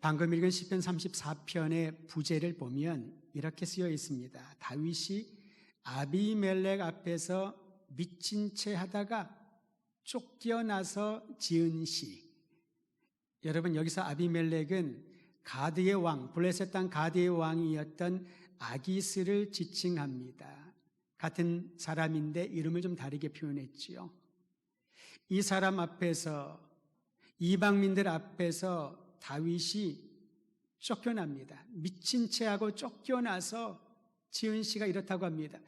방금 읽은 시편 34편의 부제를 보면 이렇게 쓰여 있습니다. 다윗이 아비멜렉 앞에서 미친 채 하다가 쫓겨나서 지은 시. 여러분, 여기서 아비멜렉은 가드의 왕, 블레셋 땅 가드의 왕이었던 아기스를 지칭합니다. 같은 사람인데 이름을 좀 다르게 표현했지요. 이 사람 앞에서, 이방민들 앞에서 다윗이 쫓겨납니다. 미친 채 하고 쫓겨나서 지은 시가 이렇다고 합니다.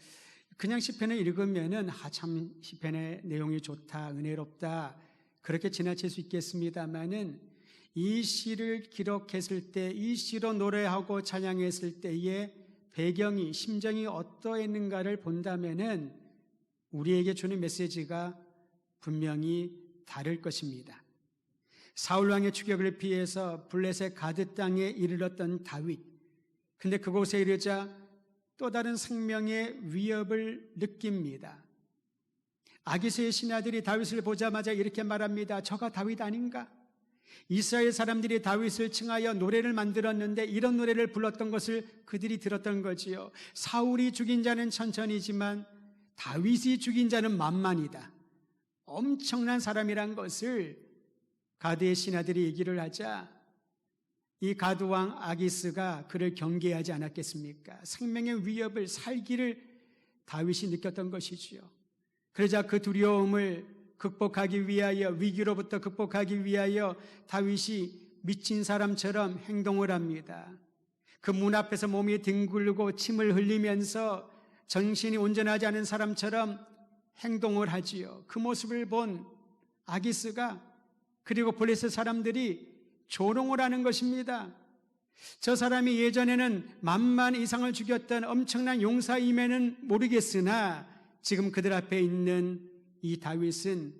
그냥 시편을 읽으면은 참 시편의 내용이 좋다, 은혜롭다 그렇게 지나칠 수 있겠습니다만은 이 시를 기록했을 때, 이 시로 노래하고 찬양했을 때의 배경이, 심정이 어떠했는가를 본다면은 우리에게 주는 메시지가 분명히 다를 것입니다. 사울 왕의 추격을 피해서 블레셋 가드 땅에 이르렀던 다윗. 근데 그곳에 이르자 또 다른 생명의 위협을 느낍니다. 아기스의 신하들이 다윗을 보자마자 이렇게 말합니다. 저가 다윗 아닌가? 이스라엘 사람들이 다윗을 칭하여 노래를 만들었는데 이런 노래를 불렀던 것을 그들이 들었던 거지요. 사울이 죽인 자는 천천히지만 다윗이 죽인 자는 만만이다. 엄청난 사람이란 것을 가드의 신하들이 얘기를 하자 이 가드왕 아기스가 그를 경계하지 않았겠습니까? 생명의 위협을, 살기를 다윗이 느꼈던 것이지요. 그러자 그 두려움을 극복하기 위하여, 위기로부터 극복하기 위하여 다윗이 미친 사람처럼 행동을 합니다. 그 문 앞에서 몸이 뒹굴고 침을 흘리면서 정신이 온전하지 않은 사람처럼 행동을 하지요. 그 모습을 본 아기스가, 그리고 블레셋 사람들이 조롱을 하는 것입니다. 저 사람이 예전에는 만만 이상을 죽였던 엄청난 용사임에는 모르겠으나 지금 그들 앞에 있는 이 다윗은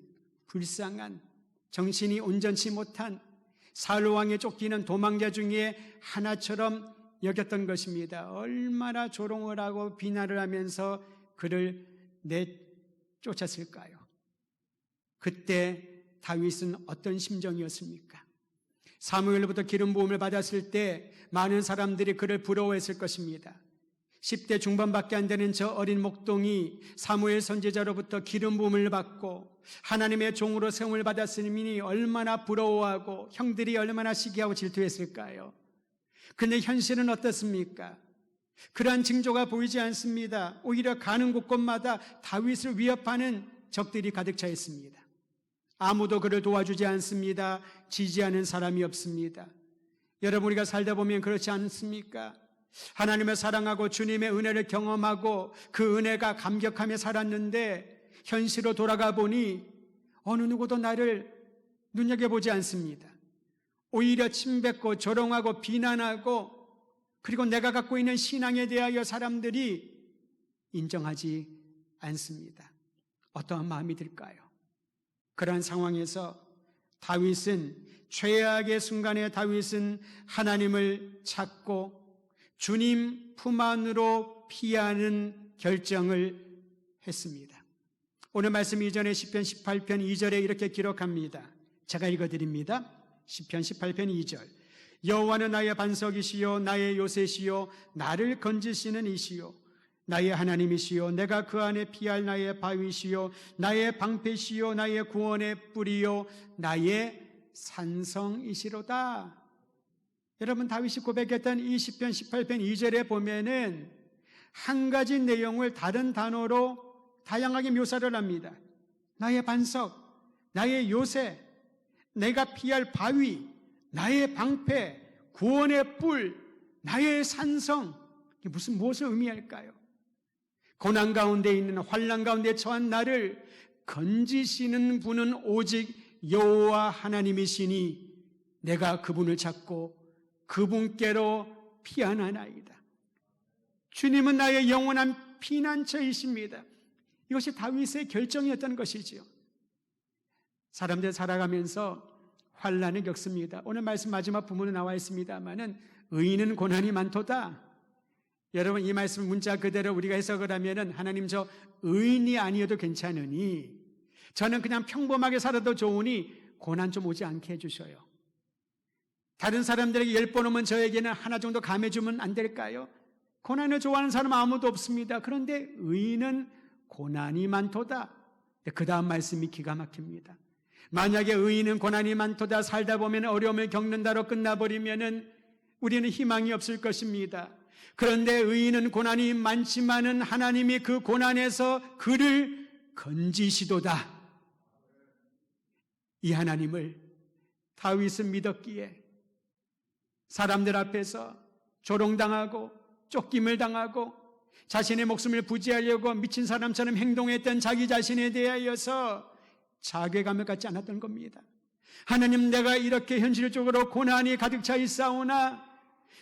불쌍한, 정신이 온전치 못한 사울 왕에 쫓기는 도망자 중에 하나처럼 여겼던 것입니다. 얼마나 조롱을 하고 비난을 하면서 그를 내쫓았을까요? 그때 다윗은 어떤 심정이었습니까? 사무엘로부터 기름 부음을 받았을 때 많은 사람들이 그를 부러워했을 것입니다. 10대 중반밖에 안 되는 저 어린 목동이 사무엘 선지자로부터 기름 부음을 받고 하나님의 종으로 세움을 받았으니 얼마나 부러워하고 형들이 얼마나 시기하고 질투했을까요? 근데 현실은 어떻습니까? 그러한 징조가 보이지 않습니다. 오히려 가는 곳곳마다 다윗을 위협하는 적들이 가득 차 있습니다. 아무도 그를 도와주지 않습니다. 지지하는 사람이 없습니다. 여러분, 우리가 살다 보면 그렇지 않습니까? 하나님을 사랑하고 주님의 은혜를 경험하고 그 은혜가 감격하며 살았는데 현실로 돌아가 보니 어느 누구도 나를 눈여겨보지 않습니다. 오히려 침뱉고 조롱하고 비난하고, 그리고 내가 갖고 있는 신앙에 대하여 사람들이 인정하지 않습니다. 어떠한 마음이 들까요? 그러한 상황에서 다윗은, 최악의 순간에 다윗은 하나님을 찾고 주님 품 안으로 피하는 결정을 했습니다. 오늘 말씀 이전에 시편 18편 2절에 이렇게 기록합니다. 제가 읽어드립니다. 시편 18편 2절. 여호와는 나의 반석이시요 나의 요새시요 나를 건지시는 이시요 나의 하나님이시요 내가 그 안에 피할 나의 바위시요 나의 방패시요 나의 구원의 뿌리요 나의 산성이시로다. 여러분, 다윗이 고백했던 이 시편 18편 2절에 보면은 한 가지 내용을 다른 단어로 다양하게 묘사를 합니다. 나의 반석, 나의 요새, 내가 피할 바위, 나의 방패, 구원의 뿔, 나의 산성. 이게 무엇을 의미할까요? 고난 가운데 있는, 환난 가운데 처한 나를 건지시는 분은 오직 여호와 하나님이시니 내가 그분을 찾고 그분께로 피하나이다. 주님은 나의 영원한 피난처이십니다. 이것이 다윗의 결정이었던 것이지요. 사람들 살아가면서 환난을 겪습니다. 오늘 말씀 마지막 부분에 나와 있습니다만은 의인은 고난이 많도다. 여러분, 이 말씀 문자 그대로 우리가 해석을 하면은 하나님, 저 의인이 아니어도 괜찮으니, 저는 그냥 평범하게 살아도 좋으니 고난 좀 오지 않게 해주셔요. 다른 사람들에게 10번 오면 저에게는 하나 정도 감해주면 안 될까요? 고난을 좋아하는 사람 아무도 없습니다. 그런데 의인은 고난이 많도다. 그 다음 말씀이 기가 막힙니다. 만약에 의인은 고난이 많도다 살다 보면 어려움을 겪는다로 끝나버리면은 우리는 희망이 없을 것입니다. 그런데 의인은 고난이 많지만은 하나님이 그 고난에서 그를 건지시도다. 이 하나님을 다윗은 믿었기에 사람들 앞에서 조롱당하고 쫓김을 당하고 자신의 목숨을 부지하려고 미친 사람처럼 행동했던 자기 자신에 대하여서 자괴감을 갖지 않았던 겁니다. 하나님, 내가 이렇게 현실적으로 고난이 가득 차 있사오나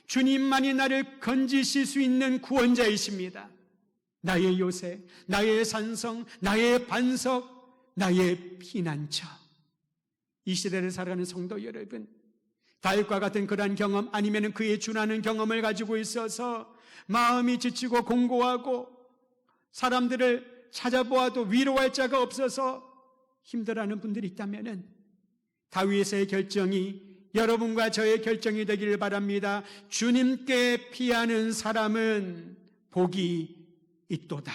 주님만이 나를 건지실 수 있는 구원자이십니다. 나의 요새, 나의 산성, 나의 반석, 나의 피난처. 이 시대를 살아가는 성도 여러분, 다윗과 같은 그러한 경험 아니면 그에 준하는 경험을 가지고 있어서 마음이 지치고 공고하고 사람들을 찾아보아도 위로할 자가 없어서 힘들어하는 분들이 있다면 다윗의 결정이 여러분과 저의 결정이 되기를 바랍니다. 주님께 피하는 사람은 복이 있도다.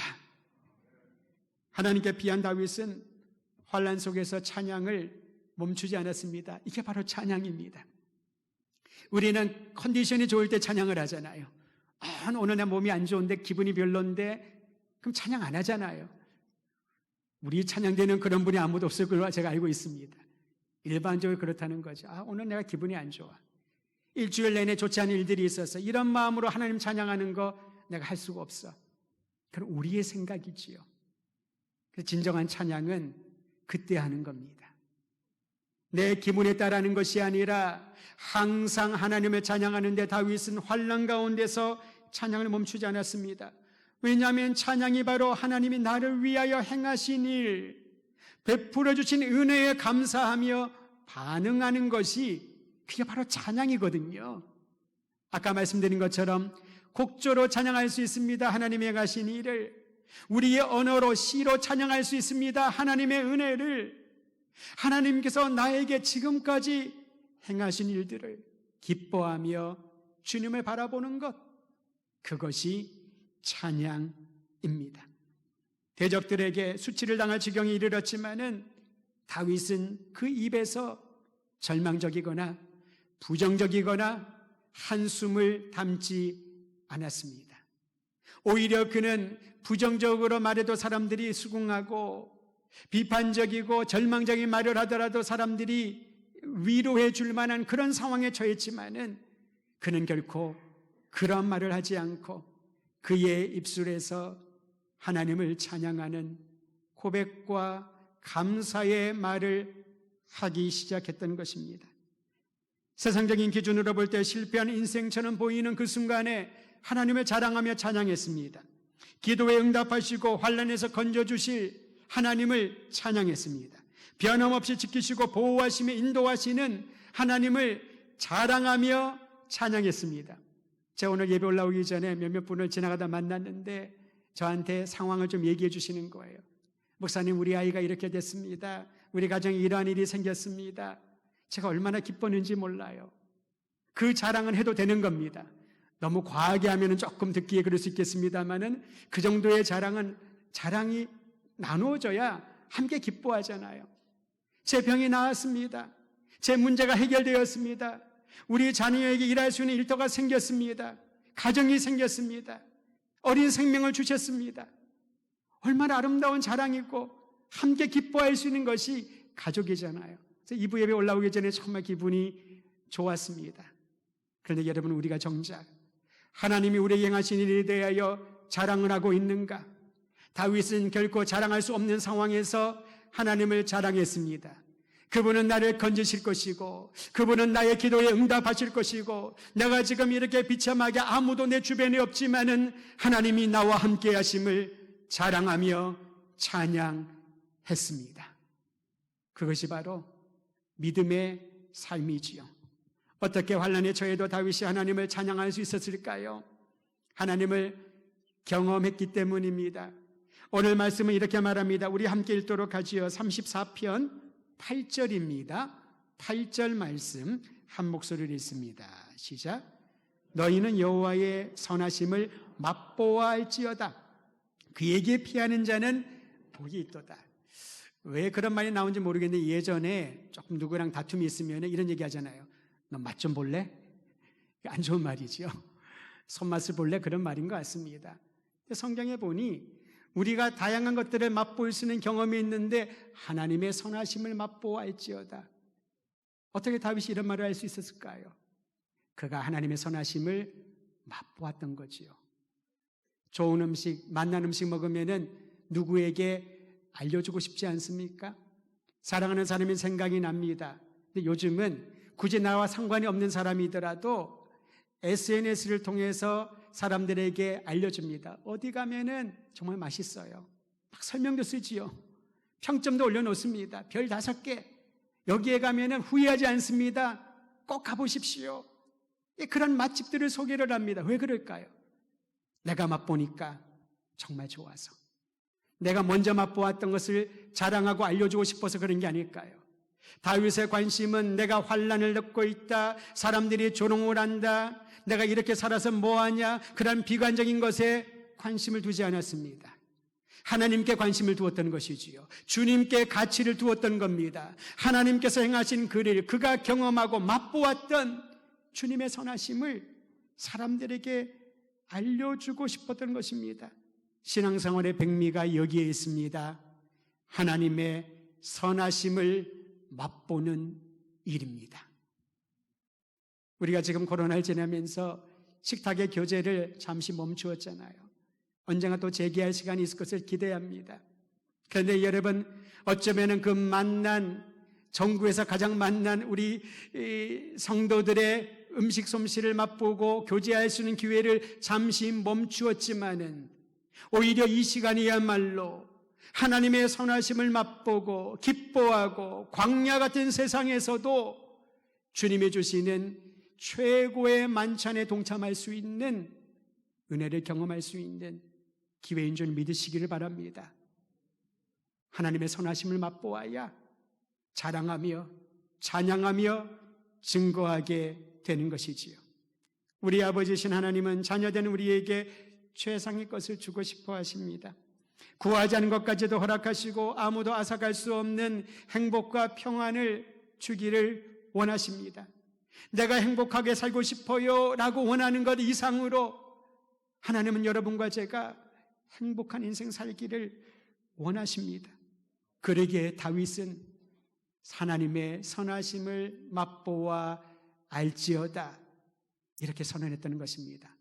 하나님께 피한 다윗은 환난 속에서 찬양을 멈추지 않았습니다. 이게 바로 찬양입니다. 우리는 컨디션이 좋을 때 찬양을 하잖아요. 오늘 내 몸이 안 좋은데 기분이 별론데 그럼 찬양 안 하잖아요. 우리 찬양되는 그런 분이 아무도 없을 걸로 제가 알고 있습니다. 일반적으로 그렇다는 거죠. 오늘 내가 기분이 안 좋아. 일주일 내내 좋지 않은 일들이 있어서 이런 마음으로 하나님 찬양하는 거 내가 할 수가 없어. 그건 우리의 생각이지요. 그래서 진정한 찬양은 그때 하는 겁니다. 내 기분에 따르는 것이 아니라 항상 하나님을 찬양하는데 다윗은 환난 가운데서 찬양을 멈추지 않았습니다. 왜냐하면 찬양이 바로 하나님이 나를 위하여 행하신 일, 베풀어 주신 은혜에 감사하며 반응하는 것이 그게 바로 찬양이거든요. 아까 말씀드린 것처럼 곡조로 찬양할 수 있습니다. 하나님의 행하신 일을. 우리의 언어로 시로 찬양할 수 있습니다. 하나님의 은혜를. 하나님께서 나에게 지금까지 행하신 일들을 기뻐하며 주님을 바라보는 것, 그것이 찬양입니다. 대적들에게 수치를 당할 지경에 이르렀지만은 다윗은 그 입에서 절망적이거나 부정적이거나 한숨을 담지 않았습니다. 오히려 그는 부정적으로 말해도 사람들이 수긍하고 비판적이고 절망적인 말을 하더라도 사람들이 위로해 줄 만한 그런 상황에 처했지만은 그는 결코 그런 말을 하지 않고 그의 입술에서 하나님을 찬양하는 고백과 감사의 말을 하기 시작했던 것입니다. 세상적인 기준으로 볼 때 실패한 인생처럼 보이는 그 순간에 하나님을 자랑하며 찬양했습니다. 기도에 응답하시고 환난에서 건져주실 하나님을 찬양했습니다. 변함없이 지키시고 보호하시며 인도하시는 하나님을 자랑하며 찬양했습니다. 제가 오늘 예배 올라오기 전에 몇몇 분을 지나가다 만났는데 저한테 상황을 좀 얘기해 주시는 거예요. 목사님, 우리 아이가 이렇게 됐습니다. 우리 가정에 이러한 일이 생겼습니다. 제가 얼마나 기뻤는지 몰라요. 그 자랑은 해도 되는 겁니다. 너무 과하게 하면 조금 듣기에 그럴 수 있겠습니다만은 그 정도의 자랑이 나누어져야 함께 기뻐하잖아요. 제 병이 나았습니다. 제 문제가 해결되었습니다. 우리 자녀에게 일할 수 있는 일터가 생겼습니다. 가정이 생겼습니다. 어린 생명을 주셨습니다. 얼마나 아름다운 자랑이고 함께 기뻐할 수 있는 것이 가족이잖아요. 그래서 2부 예배 올라오기 전에 정말 기분이 좋았습니다. 그런데 여러분, 우리가 정작 하나님이 우리에게 행하신 일에 대하여 자랑을 하고 있는가? 다윗은 결코 자랑할 수 없는 상황에서 하나님을 자랑했습니다. 그분은 나를 건지실 것이고 그분은 나의 기도에 응답하실 것이고 내가 지금 이렇게 비참하게 아무도 내 주변에 없지만은 하나님이 나와 함께 하심을 자랑하며 찬양했습니다. 그것이 바로 믿음의 삶이지요. 어떻게 환난에 처해도 다윗이 하나님을 찬양할 수 있었을까요? 하나님을 경험했기 때문입니다. 오늘 말씀은 이렇게 말합니다. 우리 함께 읽도록 하지요. 34편 8절입니다. 8절 말씀 한 목소리를 읽습니다. 시작. 너희는 여호와의 선하심을 맛보아할지어다. 그에게 피하는 자는 복이 있도다. 왜 그런 말이 나온지 모르겠는데 예전에 조금 누구랑 다툼이 있으면 이런 얘기 하잖아요. 너 맛 좀 볼래? 안 좋은 말이죠. 손맛을 볼래? 그런 말인 것 같습니다. 성경에 보니 우리가 다양한 것들을 맛볼 수 있는 경험이 있는데 하나님의 선하심을 맛보아할지어다. 어떻게 다윗이 이런 말을 할 수 있었을까요? 그가 하나님의 선하심을 맛보았던 거지요. 좋은 음식, 맛난 음식 먹으면은 누구에게 알려주고 싶지 않습니까? 사랑하는 사람이 생각이 납니다. 근데 요즘은 굳이 나와 상관이 없는 사람이더라도 SNS를 통해서 사람들에게 알려줍니다. 어디 가면은 정말 맛있어요. 막 설명도 쓰지요. 평점도 올려놓습니다. 별 5개. 여기에 가면은 후회하지 않습니다. 꼭 가보십시오. 그런 맛집들을 소개를 합니다. 왜 그럴까요? 내가 맛보니까 정말 좋아서, 내가 먼저 맛보았던 것을 자랑하고 알려주고 싶어서 그런 게 아닐까요? 다윗의 관심은 내가 환난을 겪고 있다, 사람들이 조롱을 한다, 내가 이렇게 살아서 뭐하냐, 그런 비관적인 것에 관심을 두지 않았습니다. 하나님께 관심을 두었던 것이지요. 주님께 가치를 두었던 겁니다. 하나님께서 행하신 그 일, 그가 경험하고 맛보았던 주님의 선하심을 사람들에게 알려주고 싶었던 것입니다. 신앙생활의 백미가 여기에 있습니다. 하나님의 선하심을 맛보는 일입니다. 우리가 지금 코로나를 지나면서 식탁의 교제를 잠시 멈추었잖아요. 언젠가 또 재개할 시간이 있을 것을 기대합니다. 그런데 여러분, 어쩌면 그 만난, 전국에서 가장 만난 우리 성도들의 음식 솜씨를 맛보고 교제할 수 있는 기회를 잠시 멈추었지만은 오히려 이 시간이야말로 하나님의 선하심을 맛보고 기뻐하고 광야 같은 세상에서도 주님이 주시는 최고의 만찬에 동참할 수 있는 은혜를 경험할 수 있는 기회인 줄 믿으시기를 바랍니다. 하나님의 선하심을 맛보아야 자랑하며 찬양하며 증거하게 되는 것이지요. 우리 아버지신 하나님은 자녀된 우리에게 최상의 것을 주고 싶어 하십니다. 구하지 않은 것까지도 허락하시고 아무도 앗아갈 수 없는 행복과 평안을 주기를 원하십니다. 내가 행복하게 살고 싶어요 라고 원하는 것 이상으로 하나님은 여러분과 제가 행복한 인생 살기를 원하십니다. 그러기에 다윗은 하나님의 선하심을 맛보아 알지어다 이렇게 선언했다는 것입니다.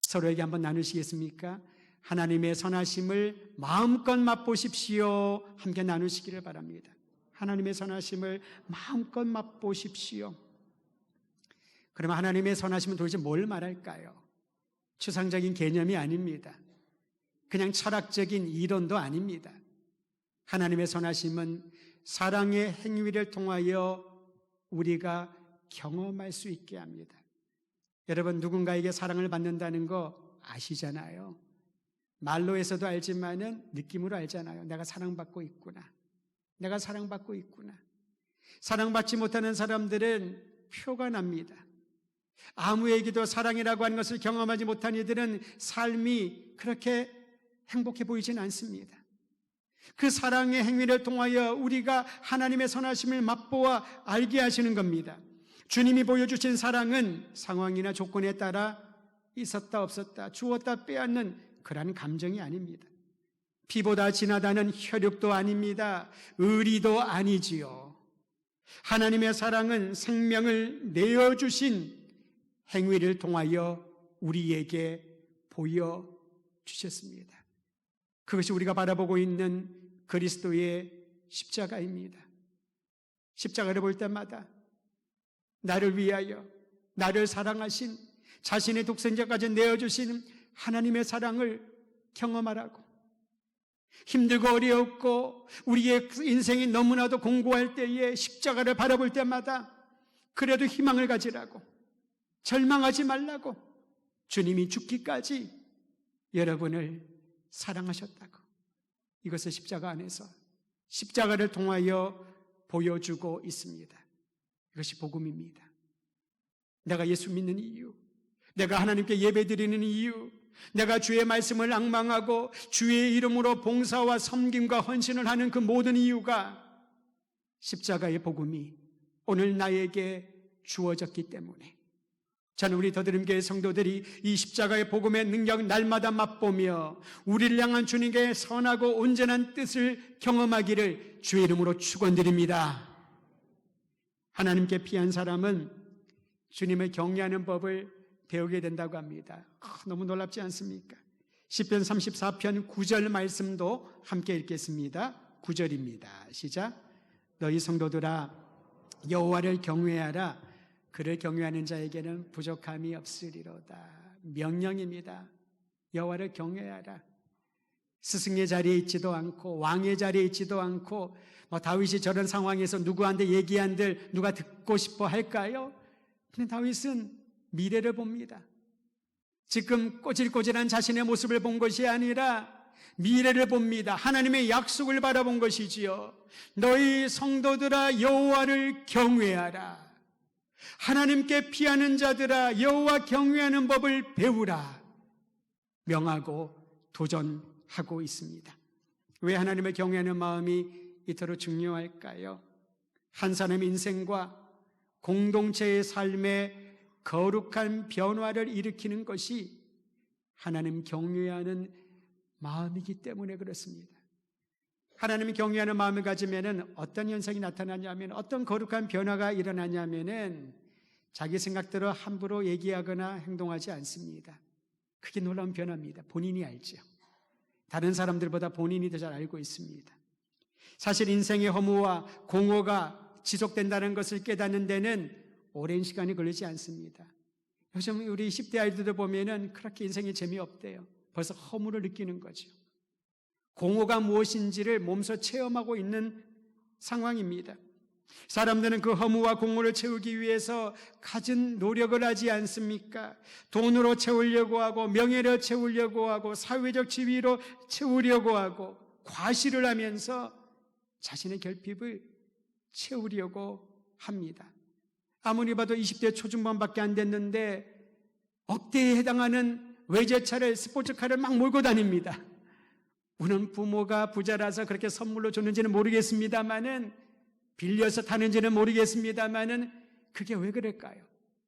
서로에게 한번 나누시겠습니까? 하나님의 선하심을 마음껏 맛보십시오. 함께 나누시기를 바랍니다. 하나님의 선하심을 마음껏 맛보십시오. 그러면 하나님의 선하심은 도대체 뭘 말할까요? 추상적인 개념이 아닙니다. 그냥 철학적인 이론도 아닙니다. 하나님의 선하심은 사랑의 행위를 통하여 우리가 경험할 수 있게 합니다. 여러분, 누군가에게 사랑을 받는다는 거 아시잖아요. 말로 해서도 알지만은 느낌으로 알잖아요. 내가 사랑받고 있구나. 내가 사랑받고 있구나. 사랑받지 못하는 사람들은 표가 납니다. 아무에게도 사랑이라고 하는 것을 경험하지 못한 이들은 삶이 그렇게 행복해 보이지는 않습니다. 그 사랑의 행위를 통하여 우리가 하나님의 선하심을 맛보아 알게 하시는 겁니다. 주님이 보여주신 사랑은 상황이나 조건에 따라 있었다 없었다, 주었다 빼앗는 그런 감정이 아닙니다. 피보다 진하다는 혈육도 아닙니다. 의리도 아니지요. 하나님의 사랑은 생명을 내어주신 행위를 통하여 우리에게 보여주셨습니다. 그것이 우리가 바라보고 있는 그리스도의 십자가입니다. 십자가를 볼 때마다 나를 위하여 나를 사랑하신, 자신의 독생자까지 내어주신 하나님의 사랑을 경험하라고, 힘들고 어려웠고 우리의 인생이 너무나도 공고할 때에 십자가를 바라볼 때마다 그래도 희망을 가지라고, 절망하지 말라고, 주님이 죽기까지 여러분을 사랑하셨다고, 이것을 십자가 안에서 십자가를 통하여 보여주고 있습니다. 이것이 복음입니다. 내가 예수 믿는 이유, 내가 하나님께 예배드리는 이유, 내가 주의 말씀을 앙망하고 주의 이름으로 봉사와 섬김과 헌신을 하는 그 모든 이유가 십자가의 복음이 오늘 나에게 주어졌기 때문에 저는 우리 더드림교회 성도들이 이 십자가의 복음의 능력 날마다 맛보며 우리를 향한 주님의 선하고 온전한 뜻을 경험하기를 주의 이름으로 축원드립니다. 하나님께 피한 사람은 주님을 경외하는 법을 배우게 된다고 합니다. 너무 놀랍지 않습니까? 시편 34편 9절 말씀도 함께 읽겠습니다. 9절입니다. 시작. 너희 성도들아 여호와를 경외하라. 그를 경외하는 자에게는 부족함이 없으리로다. 명령입니다. 여호와를 경외하라. 스승의 자리에 있지도 않고 왕의 자리에 있지도 않고 다윗이 저런 상황에서 누구한테 얘기한들 누가 듣고 싶어 할까요? 근데 다윗은 미래를 봅니다. 지금 꼬질꼬질한 자신의 모습을 본 것이 아니라 미래를 봅니다. 하나님의 약속을 바라본 것이지요. 너희 성도들아 여호와를 경외하라. 하나님께 피하는 자들아 여호와 경외하는 법을 배우라. 명하고 도전하고 있습니다. 왜 하나님을 경외하는 마음이 이토록 중요할까요? 한 사람의 인생과 공동체의 삶에 거룩한 변화를 일으키는 것이 하나님 경외하는 마음이기 때문에 그렇습니다. 하나님 경외하는 마음을 가지면 어떤 현상이 나타나냐면 어떤 거룩한 변화가 일어나냐면 자기 생각대로 함부로 얘기하거나 행동하지 않습니다. 그게 놀라운 변화입니다. 본인이 알죠. 다른 사람들보다 본인이 더 잘 알고 있습니다. 사실 인생의 허무와 공허가 지속된다는 것을 깨닫는 데는 오랜 시간이 걸리지 않습니다. 요즘 우리 10대 아이들도 보면은 그렇게 인생이 재미없대요. 벌써 허무를 느끼는 거죠. 공허가 무엇인지를 몸소 체험하고 있는 상황입니다. 사람들은 그 허무와 공허를 채우기 위해서 갖은 노력을 하지 않습니까? 돈으로 채우려고 하고 명예로 채우려고 하고 사회적 지위로 채우려고 하고 과시를 하면서 자신의 결핍을 채우려고 합니다. 아무리 봐도 20대 초중반밖에 안 됐는데 억대에 해당하는 외제차를 스포츠카를 막 몰고 다닙니다. 우는 부모가 부자라서 그렇게 선물로 줬는지는 모르겠습니다만은 빌려서 타는지는 모르겠습니다만은 그게 왜 그럴까요?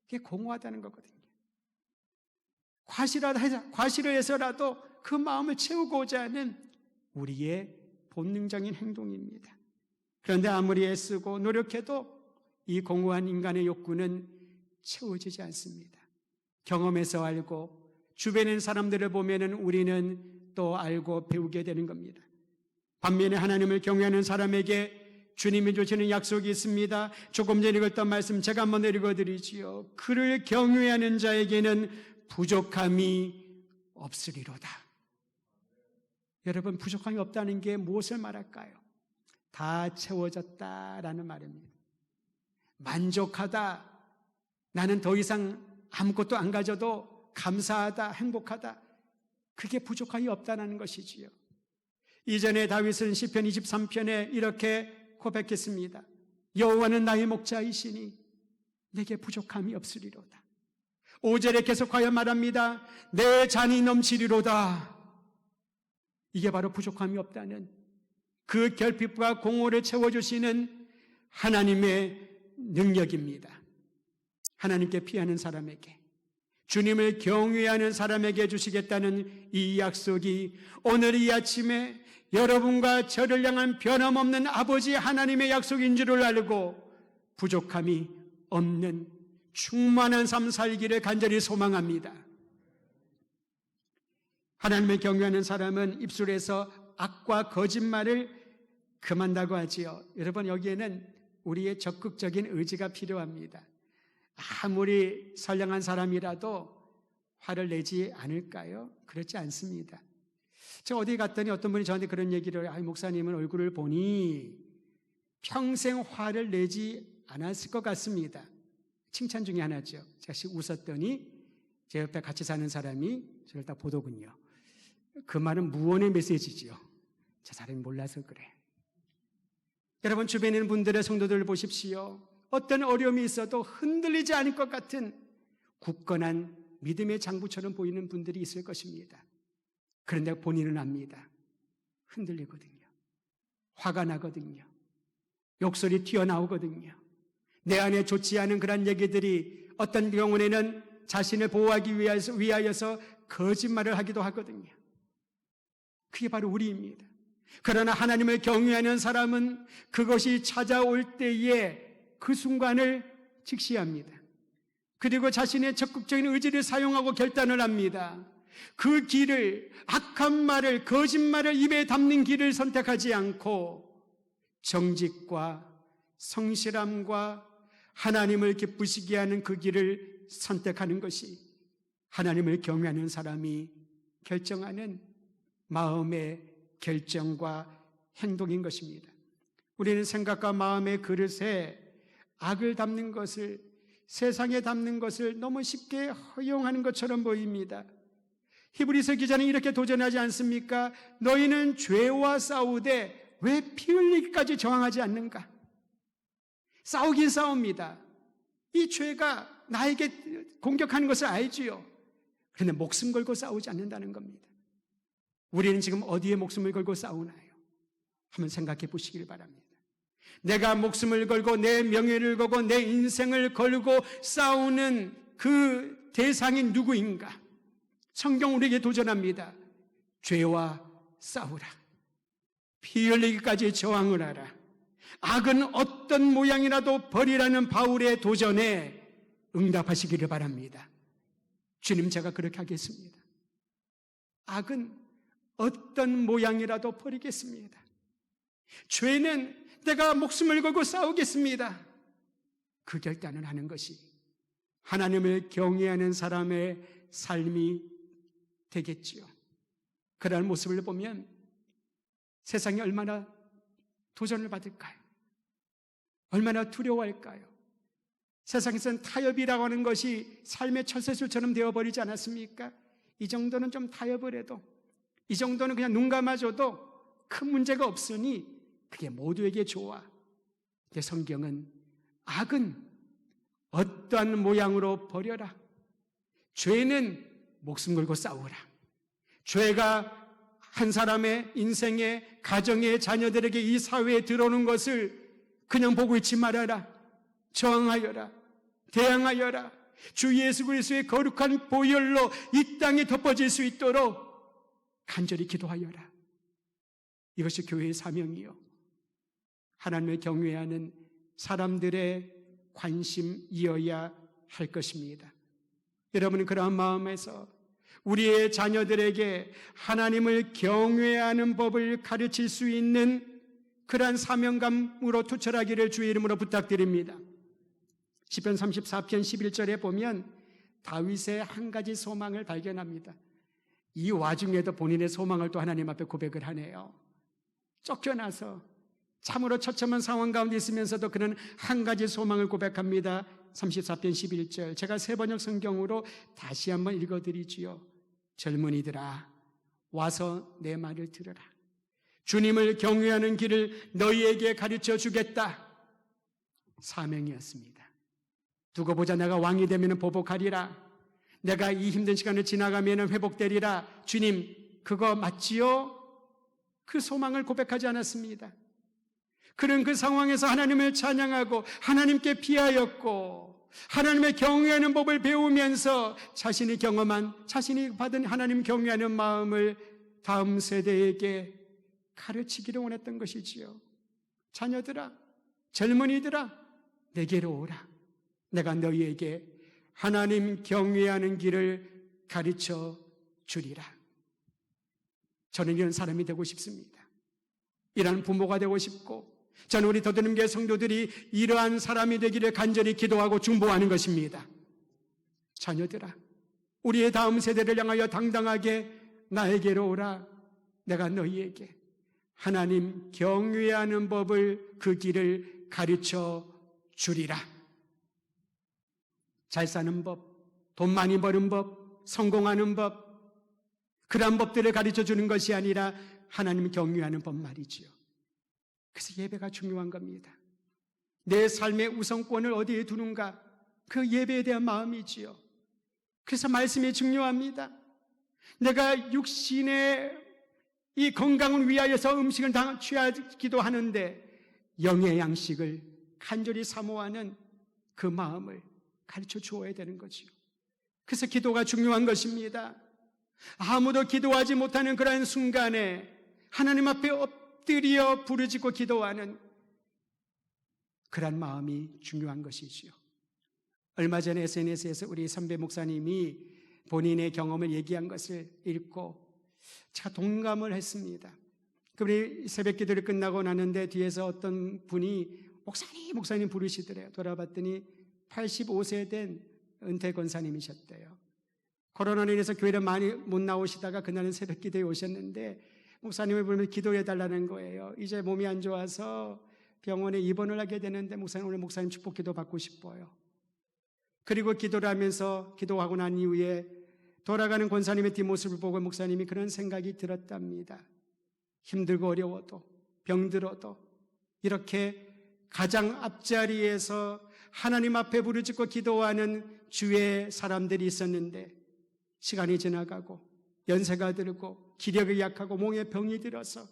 그게 공허하다는 거거든요. 과시를 해서라도 그 마음을 채우고자 하는 우리의 본능적인 행동입니다. 그런데 아무리 애쓰고 노력해도 이 공허한 인간의 욕구는 채워지지 않습니다. 경험해서 알고 주변의 사람들을 보면은 우리는 또 알고 배우게 되는 겁니다. 반면에 하나님을 경외하는 사람에게 주님이 주시는 약속이 있습니다. 조금 전에 읽었던 말씀 제가 한번 읽어드리지요. 그를 경외하는 자에게는 부족함이 없으리로다. 여러분, 부족함이 없다는 게 무엇을 말할까요? 다 채워졌다라는 말입니다. 만족하다, 나는 더 이상 아무것도 안 가져도 감사하다, 행복하다, 그게 부족함이 없다는 것이지요. 이전에 다윗은 시편 23편에 이렇게 고백했습니다. 여호와는 나의 목자이시니 내게 부족함이 없으리로다. 5절에 계속하여 말합니다. 내 잔이 넘치리로다. 이게 바로 부족함이 없다는 그 결핍과 공허를 채워주시는 하나님의 능력입니다. 하나님께 피하는 사람에게, 주님을 경외하는 사람에게 주시겠다는 이 약속이 오늘 이 아침에 여러분과 저를 향한 변함없는 아버지 하나님의 약속인 줄을 알고 부족함이 없는 충만한 삶 살기를 간절히 소망합니다. 하나님을 경외하는 사람은 입술에서 악과 거짓말을 금한다고 하지요. 여러분, 여기에는 우리의 적극적인 의지가 필요합니다. 아무리 선량한 사람이라도 화를 내지 않을까요? 그렇지 않습니다. 제가 어디 갔더니 어떤 분이 저한테 그런 얘기를, 목사님은 얼굴을 보니 평생 화를 내지 않았을 것 같습니다. 칭찬 중에 하나죠. 제가 웃었더니 제 옆에 같이 사는 사람이 저를 딱 보더군요. 그 말은 무언의 메시지지요. 저 사람이 몰라서 그래. 여러분, 주변에 있는 분들의 성도들을 보십시오. 어떤 어려움이 있어도 흔들리지 않을 것 같은 굳건한 믿음의 장부처럼 보이는 분들이 있을 것입니다. 그런데 본인은 압니다. 흔들리거든요. 화가 나거든요. 욕설이 튀어나오거든요. 내 안에 좋지 않은 그런 얘기들이 어떤 경우에는 자신을 보호하기 위하여서 거짓말을 하기도 하거든요. 그게 바로 우리입니다. 그러나 하나님을 경외하는 사람은 그것이 찾아올 때에 그 순간을 직시합니다. 그리고 자신의 적극적인 의지를 사용하고 결단을 합니다. 그 길을, 악한 말을, 거짓말을 입에 담는 길을 선택하지 않고 정직과 성실함과 하나님을 기쁘시게 하는 그 길을 선택하는 것이 하나님을 경외하는 사람이 결정하는 마음의 결정과 행동인 것입니다. 우리는 생각과 마음의 그릇에 악을 담는 것을, 세상에 담는 것을 너무 쉽게 허용하는 것처럼 보입니다. 히브리서 기자는 이렇게 도전하지 않습니까? 너희는 죄와 싸우되 왜 피 흘리기까지 저항하지 않는가? 싸우긴 싸웁니다. 이 죄가 나에게 공격하는 것을 알지요. 그런데 목숨 걸고 싸우지 않는다는 겁니다. 우리는 지금 어디에 목숨을 걸고 싸우나요? 한번 생각해 보시길 바랍니다. 내가 목숨을 걸고 내 명예를 걸고 내 인생을 걸고 싸우는 그 대상이 누구인가? 성경 우리에게 도전합니다. 죄와 싸우라. 피 흘리기까지 저항을 하라. 악은 어떤 모양이라도 버리라는 바울의 도전에 응답하시기를 바랍니다. 주님, 제가 그렇게 하겠습니다. 악은 어떤 모양이라도 버리겠습니다. 죄는 내가 목숨을 걸고 싸우겠습니다. 그 결단을 하는 것이 하나님을 경외하는 사람의 삶이 되겠지요. 그러한 모습을 보면 세상이 얼마나 도전을 받을까요? 얼마나 두려워할까요? 세상에서는 타협이라고 하는 것이 삶의 철새술처럼 되어버리지 않았습니까? 이 정도는 좀 타협을 해도, 이 정도는 그냥 눈 감아줘도 큰 문제가 없으니 그게 모두에게 좋아. 근데 성경은 악은 어떠한 모양으로 버려라. 죄는 목숨 걸고 싸우라. 죄가 한 사람의 인생에, 가정의 자녀들에게, 이 사회에 들어오는 것을 그냥 보고 있지 말아라. 저항하여라. 대항하여라. 주 예수 그리스도의 거룩한 보혈로 이 땅에 덮어질 수 있도록 간절히 기도하여라. 이것이 교회의 사명이요, 하나님을 경외하는 사람들의 관심이어야 할 것입니다. 여러분은 그러한 마음에서 우리의 자녀들에게 하나님을 경외하는 법을 가르칠 수 있는 그러한 사명감으로 투철하기를 주의 이름으로 부탁드립니다. 시편 34편 11절에 보면 다윗의 한 가지 소망을 발견합니다. 이 와중에도 본인의 소망을 또 하나님 앞에 고백을 하네요. 쫓겨나서 참으로 처참한 상황 가운데 있으면서도 그는 한 가지 소망을 고백합니다. 34편 11절, 제가 새번역 성경으로 다시 한번 읽어드리지요. 젊은이들아, 와서 내 말을 들으라. 주님을 경외하는 길을 너희에게 가르쳐 주겠다. 사명이었습니다. 두고 보자, 내가 왕이 되면 보복하리라. 내가 이 힘든 시간을 지나가면 회복되리라. 주님, 그거 맞지요? 그 소망을 고백하지 않았습니다. 그는 그 상황에서 하나님을 찬양하고 하나님께 피하였고, 하나님의 경외하는 법을 배우면서 자신이 경험한, 자신이 받은 하나님 경외하는 마음을 다음 세대에게 가르치기를 원했던 것이지요. 자녀들아, 젊은이들아, 내게로 오라. 내가 너희에게 하나님 경외하는 길을 가르쳐 주리라. 저는 이런 사람이 되고 싶습니다. 이런 부모가 되고 싶고, 저는 우리 더드림교회 성도들이 이러한 사람이 되기를 간절히 기도하고 중보하는 것입니다. 자녀들아, 우리의 다음 세대를 향하여 당당하게 나에게로 오라. 내가 너희에게 하나님 경외하는 법을, 그 길을 가르쳐 주리라. 잘 사는 법, 돈 많이 버는 법, 성공하는 법, 그러한 법들을 가르쳐 주는 것이 아니라 하나님 경외하는 법 말이지요. 그래서 예배가 중요한 겁니다. 내 삶의 우선권을 어디에 두는가, 그 예배에 대한 마음이지요. 그래서 말씀이 중요합니다. 내가 육신의 이 건강을 위하여서 음식을 취하기도 하는데 영의 양식을 간절히 사모하는 그 마음을 가르쳐 주어야 되는 거지요. 그래서 기도가 중요한 것입니다. 아무도 기도하지 못하는 그런 순간에 하나님 앞에 엎드려 부르짖고 기도하는 그런 마음이 중요한 것이지요. 얼마 전에 SNS에서 우리 선배 목사님이 본인의 경험을 얘기한 것을 읽고 제가 동감을 했습니다. 우리 새벽 기도를 끝나고 나는데 뒤에서 어떤 분이 목사님 부르시더래요. 돌아봤더니 85세 된 은퇴 권사님이셨대요. 코로나로 인해서 교회를 많이 못 나오시다가 그날은 새벽 기도에 오셨는데 목사님을 부르면 기도해 달라는 거예요. 이제 몸이 안 좋아서 병원에 입원을 하게 되는데 목사님 오늘 목사님 축복 기도 받고 싶어요. 그리고 기도를 하면서 기도하고 난 이후에 돌아가는 권사님의 뒷모습을 보고 목사님이 그런 생각이 들었답니다. 힘들고 어려워도 병들어도 이렇게 가장 앞자리에서 하나님 앞에 부르짖고 기도하는 주의 사람들이 있었는데 시간이 지나가고 연세가 들고 기력이 약하고 몸에 병이 들어서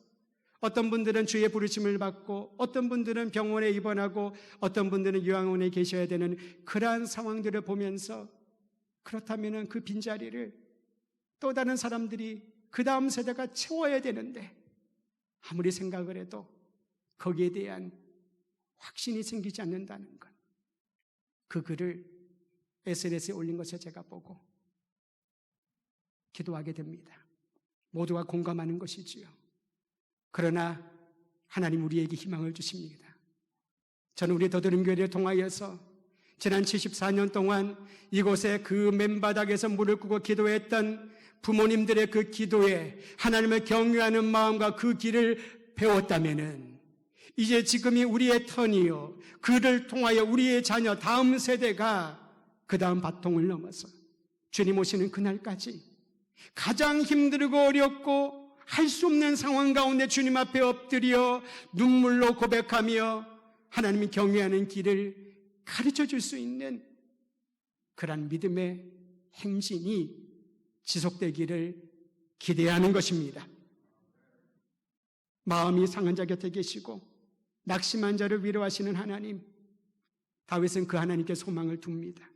어떤 분들은 주의 부르심을 받고 어떤 분들은 병원에 입원하고 어떤 분들은 요양원에 계셔야 되는 그러한 상황들을 보면서 그렇다면 그 빈자리를 또 다른 사람들이 그 다음 세대가 채워야 되는데 아무리 생각을 해도 거기에 대한 확신이 생기지 않는다는 것. 그 글을 SNS에 올린 것을 제가 보고 기도하게 됩니다. 모두가 공감하는 것이지요. 그러나 하나님 우리에게 희망을 주십니다. 저는 우리 더드림교회를 통하여서 지난 74년 동안 이곳에 그 맨바닥에서 무릎 꿇고 기도했던 부모님들의 그 기도에 하나님을 경외하는 마음과 그 길을 배웠다면은 이제 지금이 우리의 턴이요. 그를 통하여 우리의 자녀 다음 세대가 그 다음 바통을 넘어서 주님 오시는 그날까지 가장 힘들고 어렵고 할 수 없는 상황 가운데 주님 앞에 엎드려 눈물로 고백하며 하나님이 경외하는 길을 가르쳐 줄 수 있는 그런 믿음의 행진이 지속되기를 기대하는 것입니다. 마음이 상한 자 곁에 계시고 낙심한 자를 위로하시는 하나님, 다윗은 그 하나님께 소망을 둡니다.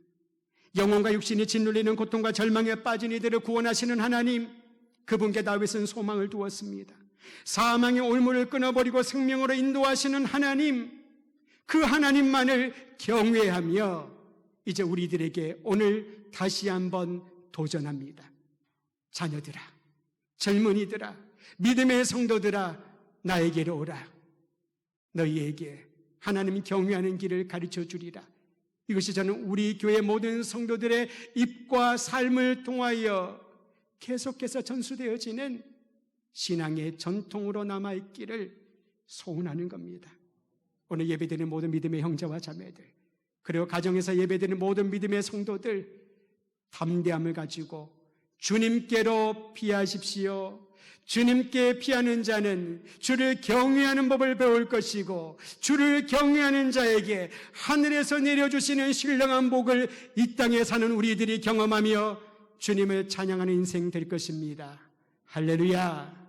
영혼과 육신이 짓눌리는 고통과 절망에 빠진 이들을 구원하시는 하나님, 그분께 다윗은 소망을 두었습니다. 사망의 올무를 끊어버리고 생명으로 인도하시는 하나님, 그 하나님만을 경외하며 이제 우리들에게 오늘 다시 한번 도전합니다. 자녀들아, 젊은이들아, 믿음의 성도들아, 나에게로 오라. 너희에게 하나님이 경외하는 길을 가르쳐 주리라. 이것이 저는 우리 교회 모든 성도들의 입과 삶을 통하여 계속해서 전수되어지는 신앙의 전통으로 남아있기를 소원하는 겁니다. 오늘 예배드리는 모든 믿음의 형제와 자매들, 그리고 가정에서 예배드리는 모든 믿음의 성도들, 담대함을 가지고 주님께로 피하십시오. 주님께 피하는 자는 주를 경외하는 법을 배울 것이고 주를 경외하는 자에게 하늘에서 내려주시는 신령한 복을 이 땅에 사는 우리들이 경험하며 주님을 찬양하는 인생 될 것입니다. 할렐루야.